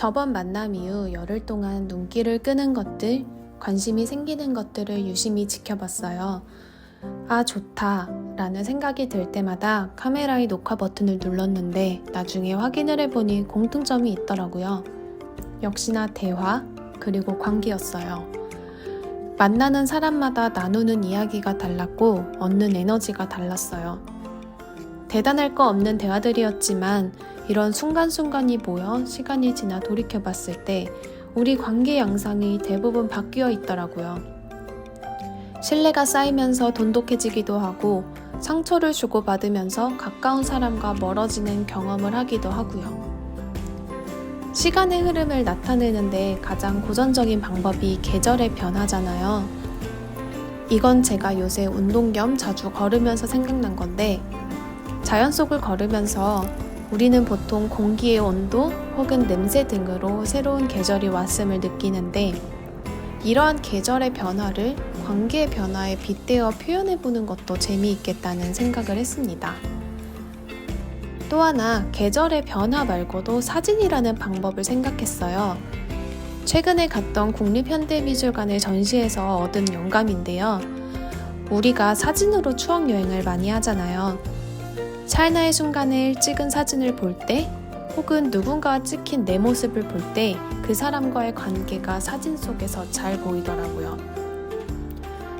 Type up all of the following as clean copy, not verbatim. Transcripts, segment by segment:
저번 만남 이후 열흘 동안 눈길을 끄는 것들, 관심이 생기는 것들을 유심히 지켜봤어요. 아, 좋다 라는 생각이 들 때마다 카메라의 녹화 버튼을 눌렀는데 나중에 확인을 해보니 공통점이 있더라고요. 역시나 대화, 그리고 관계였어요. 만나는 사람마다 나누는 이야기가 달랐고 얻는 에너지가 달랐어요. 대단할 거 없는 대화들이었지만 이런 순간순간이 모여 시간이 지나 돌이켜봤을 때 우리 관계 양상이 대부분 바뀌어 있더라고요. 신뢰가 쌓이면서 돈독해지기도 하고 상처를 주고받으면서 가까운 사람과 멀어지는 경험을 하기도 하고요. 시간의 흐름을 나타내는데 가장 고전적인 방법이 계절의 변화잖아요. 이건 제가 요새 운동 겸 자주 걸으면서 생각난 건데 자연 속을 걸으면서 우리는 보통 공기의 온도 혹은 냄새 등으로 새로운 계절이 왔음을 느끼는데 이러한 계절의 변화를 관계의 변화에 빗대어 표현해보는 것도 재미있겠다는 생각을 했습니다. 또 하나 계절의 변화 말고도 사진이라는 방법을 생각했어요. 최근에 갔던 국립현대미술관의 전시에서 얻은 영감인데요. 우리가 사진으로 추억여행을 많이 하잖아요. 찰나의 순간을 찍은 사진을 볼 때 혹은 누군가가 찍힌 내 모습을 볼 때 그 사람과의 관계가 사진 속에서 잘 보이더라고요.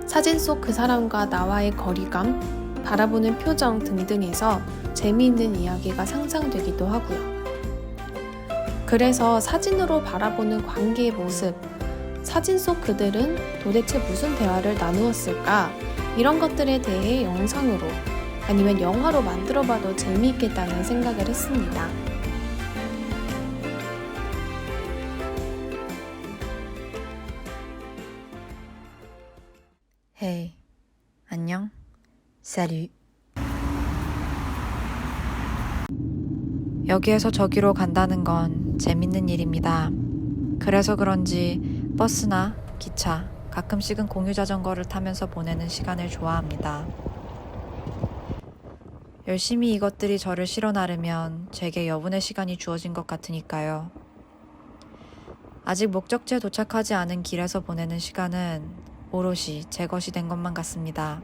사진 속 그 사람과 나와의 거리감, 바라보는 표정 등등에서 재미있는 이야기가 상상되기도 하고요. 그래서 사진으로 바라보는 관계의 모습, 사진 속 그들은 도대체 무슨 대화를 나누었을까? 이런 것들에 대해 영상으로 아니면 영화로 만들어봐도 재미있겠다는 생각을 했습니다. Hey, 안녕, salut. 여기에서 저기로 간다는 건 재밌는 일입니다. 그래서 그런지 버스나 기차, 가끔씩은 공유 자전거를 타면서 보내는 시간을 좋아합니다. 열심히 이것들이 저를 실어 나르면 제게 여분의 시간이 주어진 것 같으니까요. 아직 목적지에 도착하지 않은 길에서 보내는 시간은 오롯이 제 것이 된 것만 같습니다.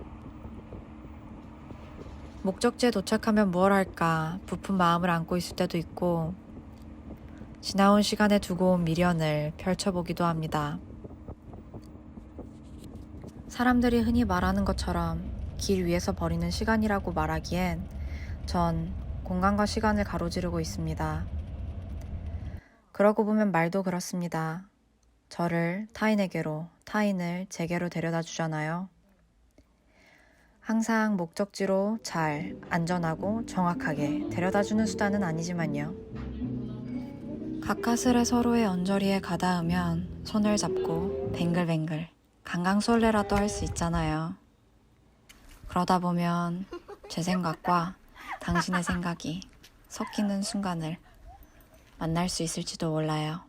목적지에 도착하면 무얼 할까 부푼 마음을 안고 있을 때도 있고 지나온 시간에 두고 온 미련을 펼쳐보기도 합니다. 사람들이 흔히 말하는 것처럼 길 위에서 버리는 시간이라고 말하기엔 전 공간과 시간을 가로지르고 있습니다. 그러고 보면 말도 그렇습니다. 저를 타인에게로, 타인을 제게로 데려다 주잖아요. 항상 목적지로 잘, 안전하고 정확하게 데려다주는 수단은 아니지만요. 가까스레 서로의 언저리에 가닿으면 손을 잡고 뱅글뱅글 강강술래라도 할 수 있잖아요. 그러다 보면 제 생각과 당신의 생각이 섞이는 순간을 만날 수 있을지도 몰라요.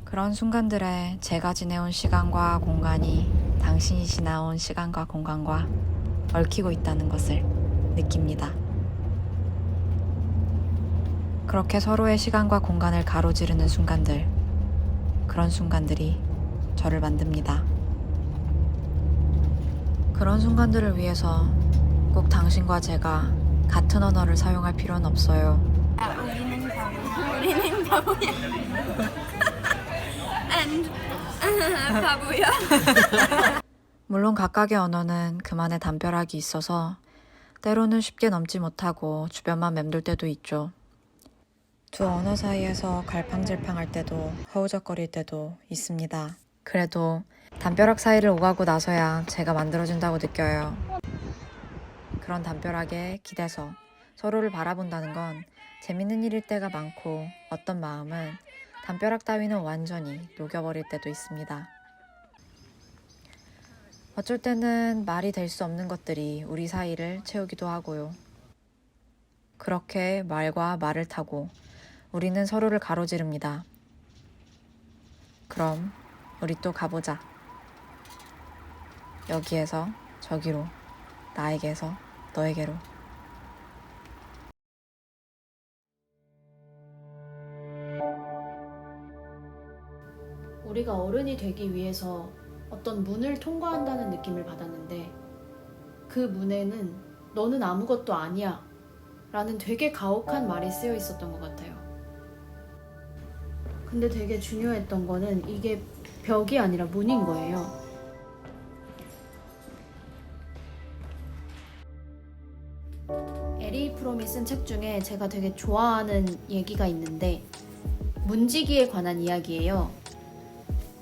그런 순간들에 제가 지내온 시간과 공간이 당신이 지나온 시간과 공간과 얽히고 있다는 것을 느낍니다. 그렇게 서로의 시간과 공간을 가로지르는 순간들, 그런 순간들이 저를 만듭니다. 그런 순간들을 위해서 꼭 당신과 제가 같은 언어를 사용할 필요는 없어요. 우리는 바보야. And 바보야. 물론 각각의 언어는 그만의 담벼락이 있어서 때로는 쉽게 넘지 못하고 주변만 맴돌 때도 있죠. 두 언어 사이에서 갈팡질팡할 때도 허우적거릴 때도 있습니다. 그래도 담벼락 사이를 오가고 나서야 제가 만들어진다고 느껴요. 그런 담벼락에 기대서 서로를 바라본다는 건 재밌는 일일 때가 많고 어떤 마음은 담벼락 따위는 완전히 녹여버릴 때도 있습니다. 어쩔 때는 말이 될 수 없는 것들이 우리 사이를 채우기도 하고요. 그렇게 말과 말을 타고 우리는 서로를 가로지릅니다. 그럼 우리 또 가보자. 여기에서 저기로, 나에게서 너에게로. 우리가 어른이 되기 위해서 어떤 문을 통과한다는 느낌을 받았는데 그 문에는 너는 아무것도 아니야 라는 되게 가혹한 말이 쓰여 있었던 것 같아요. 근데 되게 중요했던 거는 이게 벽이 아니라 문인 거예요. 에리 프롬이 쓴 책 중에 제가 되게 좋아하는 얘기가 있는데 문지기에 관한 이야기예요.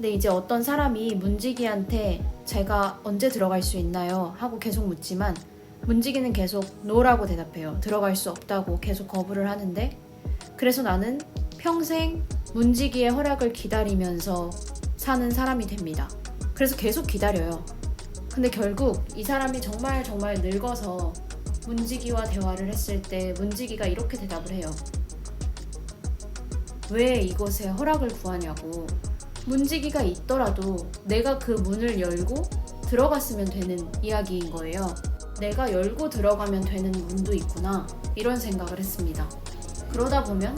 근데 이제 어떤 사람이 문지기한테 제가 언제 들어갈 수 있나요? 하고 계속 묻지만 문지기는 계속 no라고 대답해요. 들어갈 수 없다고 계속 거부를 하는데 그래서 나는 평생 문지기의 허락을 기다리면서 사는 사람이 됩니다. 그래서 계속 기다려요. 근데 결국 이 사람이 정말 늙어서 문지기와 대화를 했을 때 문지기가 이렇게 대답을 해요. 왜 이곳에 허락을 구하냐고. 문지기가 있더라도 내가 그 문을 열고 들어갔으면 되는 이야기인 거예요. 내가 열고 들어가면 되는 문도 있구나 이런 생각을 했습니다. 그러다 보면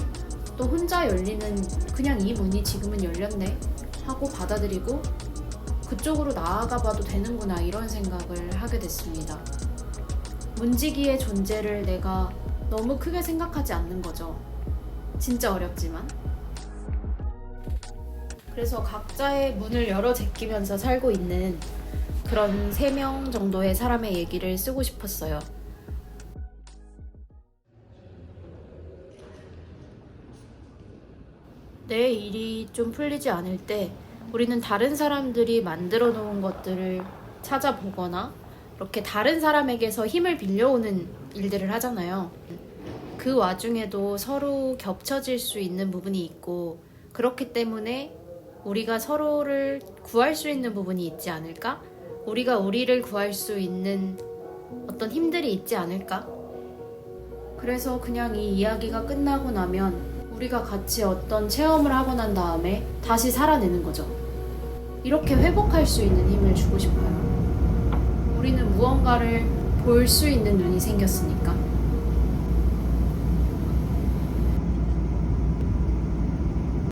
또 혼자 열리는 그냥 이 문이 지금은 열렸네 하고 받아들이고 그쪽으로 나아가 봐도 되는구나 이런 생각을 하게 됐습니다. 문지기의 존재를 내가 너무 크게 생각하지 않는 거죠. 진짜 어렵지만. 그래서 각자의 문을 열어 제끼면서 살고 있는 그런 3명 정도의 사람의 얘기를 쓰고 싶었어요. 내 일이 좀 풀리지 않을 때 우리는 다른 사람들이 만들어 놓은 것들을 찾아보거나 이렇게 다른 사람에게서 힘을 빌려오는 일들을 하잖아요. 그 와중에도 서로 겹쳐질 수 있는 부분이 있고 그렇기 때문에 우리가 서로를 구할 수 있는 부분이 있지 않을까? 우리가 우리를 구할 수 있는 어떤 힘들이 있지 않을까? 그래서 그냥 이 이야기가 끝나고 나면 우리가 같이 어떤 체험을 하고 난 다음에 다시 살아내는 거죠. 이렇게 회복할 수 있는 힘을 주고 싶어요. 우리는 무언가를 볼 수 있는 눈이 생겼으니까.